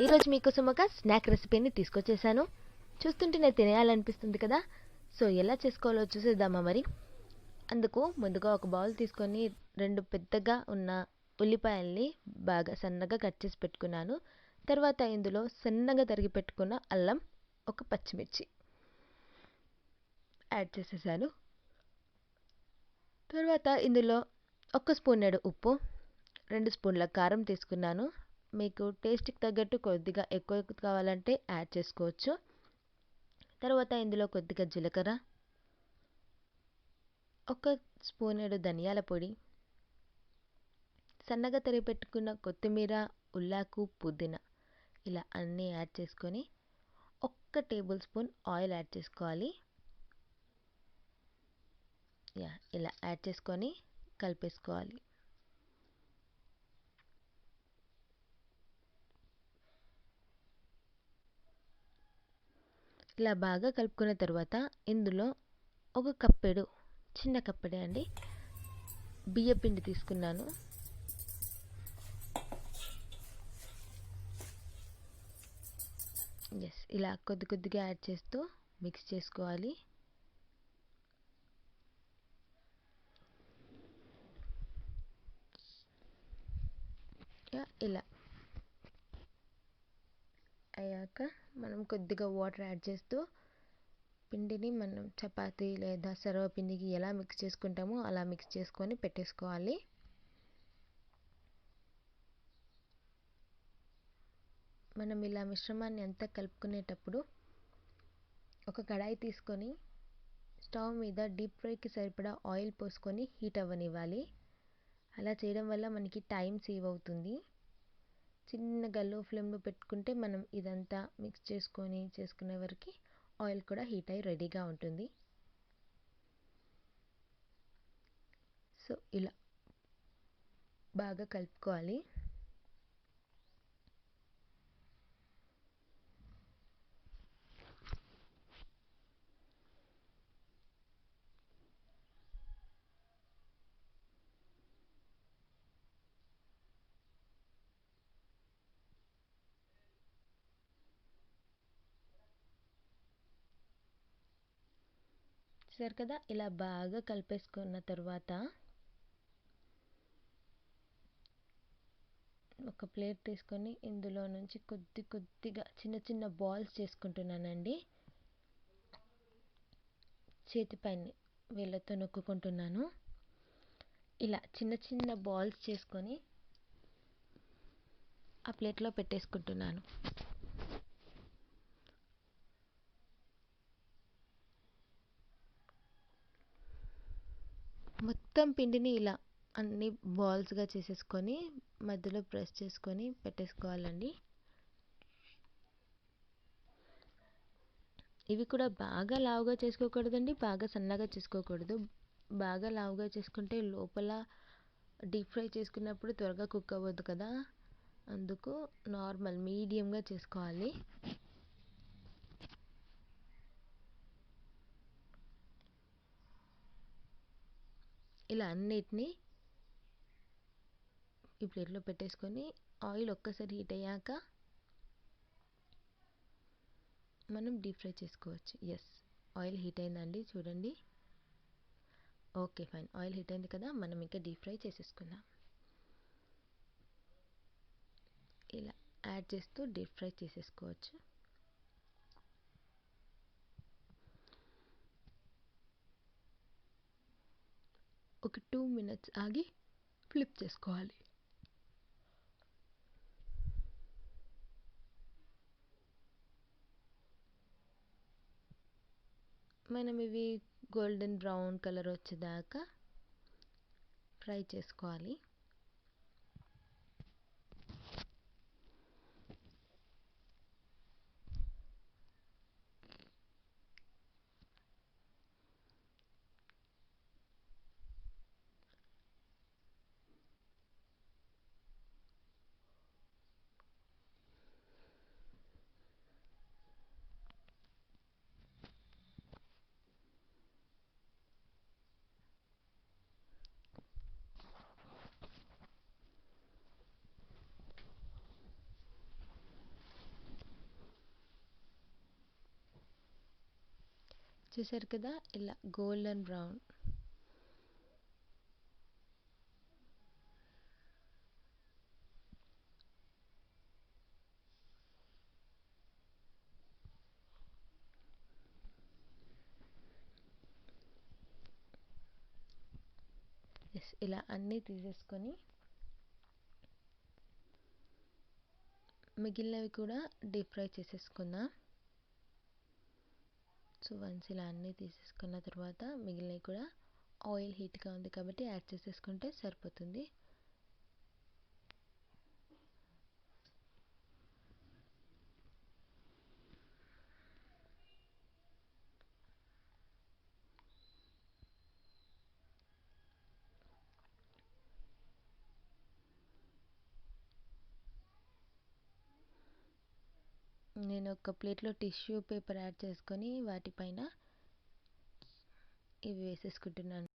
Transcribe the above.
ఈరోజు మీకోసం ఒక స్నాక్ రెసిపీని తీసుకొచ్చేసాను. చూస్తుంటేనే తినేయాలనిపిస్తుంది కదా. సో ఎలా చేసుకోవాలో చూసేద్దామా మరి. అందుకు ముందుగా ఒక బౌల్ తీసుకొని 2 పెద్దగా ఉన్న ఉల్లిపాయల్ని బాగా సన్నగా కట్ చేసి పెట్టుకున్నాను. తర్వాత ఇందులో సన్నగా తరిగి పెట్టుకున్న అల్లం, ఒక పచ్చిమిర్చి యాడ్ చేసేసాను. తర్వాత ఇందులో 1 స్పూన్ ఉప్పు, 2 స్పూన్ల కారం తీసుకున్నాను. మీకు టేస్ట్కి తగ్గట్టు కొద్దిగా ఎక్కువ కావాలంటే యాడ్ చేసుకోవచ్చు. తర్వాత ఇందులో కొద్దిగా జీలకర్ర, 1 స్పూనేడు ధనియాల పొడి, సన్నగా తరిగి పెట్టుకున్న కొత్తిమీర, ఉల్లాకు, పుదీనా ఇలా అన్నీ యాడ్ చేసుకొని 1 టేబుల్ స్పూన్ ఆయిల్ యాడ్ చేసుకోవాలి. ఇలా యాడ్ చేసుకొని కలిపేసుకోవాలి. ఇలా బాగా కలుపుకున్న తర్వాత ఇందులో 1 కప్పెడు, చిన్న కప్పెడే అండి, బియ్యపిండి తీసుకున్నాను. ఇలా కొద్ది కొద్దిగా యాడ్ చేస్తూ మిక్స్ చేసుకోవాలి. ఇలా అయ్యాక మనం కొద్దిగా వాటర్ యాడ్ చేస్తూ పిండిని మనం చపాతీ లేదా సర్వపిండికి ఎలా మిక్స్ చేసుకుంటామో అలా మిక్స్ చేసుకొని పెట్టేసుకోవాలి. మనం ఇలా మిశ్రమాన్ని అంతా కలుపుకునేటప్పుడు ఒక కడాయి తీసుకొని స్టవ్ మీద డీప్ ఫ్రైకి సరిపడా ఆయిల్ పోసుకొని హీట్ అవ్వనివ్వాలి. అలా చేయడం వల్ల మనకి టైం సేవ్ అవుతుంది. చిన్నగా లో ఫ్లేమ్లో పెట్టుకుంటే మనం ఇదంతా మిక్స్ చేసుకునే వరకు ఆయిల్ కూడా హీట్ అయ్యి రెడీగా ఉంటుంది. సో ఇలా బాగా కలుపుకోవాలి. చూసారు కదా, ఇలా బాగా కలిపేసుకున్న తర్వాత ఒక ప్లేట్ తీసుకొని ఇందులో నుంచి కొద్దిగా చిన్న చిన్న బాల్స్ చేసుకుంటున్నానండి. చేతిపైన వేళ్ళతో నొక్కుంటున్నాను. ఇలా చిన్న చిన్న బాల్స్ చేసుకొని ఆ ప్లేట్లో పెట్టేసుకుంటున్నాను. మొత్తం పిండిని ఇలా అన్ని బాల్స్గా చేసేసుకొని మధ్యలో ప్రెస్ చేసుకొని పెట్టేసుకోవాలండి. ఇవి కూడా బాగా లావుగా చేసుకోకూడదండి, బాగా సన్నగా చేసుకోకూడదు. బాగా లావుగా చేసుకుంటే లోపల డీప్ ఫ్రై చేసుకున్నప్పుడు త్వరగా కుక్ అవ్వదు కదా, అందుకు నార్మల్ మీడియంగా చేసుకోవాలి. ఇలా అన్నిటినీ ఈ ప్లేట్లో పెట్టేసుకొని ఆయిల్ ఒక్కసారి హీట్ అయ్యాక మనం డీప్ ఫ్రై చేసుకోవచ్చు. ఆయిల్ హీట్ అయిందండి, చూడండి. ఓకే ఫైన్, ఆయిల్ హీట్ అయింది కదా, మనం ఇంకా డీప్ ఫ్రై చేసేసుకుందాం. ఇలా యాడ్ చేస్తూ డీప్ ఫ్రై చేసేసుకోవచ్చు. ఒక 2 మినిట్స్ ఆగి ఫ్లిప్ చేసుకోవాలి. మనం ఇవి గోల్డెన్ బ్రౌన్ కలర్ వచ్చేదాకా ఫ్రై చేసుకోవాలి. చూసారు కదా, ఇలా గోల్డెన్ బ్రౌన్. ఇలా అన్నీ తీసేసుకొని మిగిలినవి కూడా డీప్ ఫ్రై చేసేసుకుందాం. సో వన్స్ ఇలా అన్నీ తీసేసుకున్న తర్వాత మిగిలినవి కూడా ఆయిల్ హీట్గా ఉంది కాబట్టి యాడ్ చేసేసుకుంటే సరిపోతుంది. నేను ఒక ప్లేట్లో టిష్యూ పేపర్ యాడ్ చేసుకొని వాటిపైన ఇవి వేసేసుకుంటున్నాను.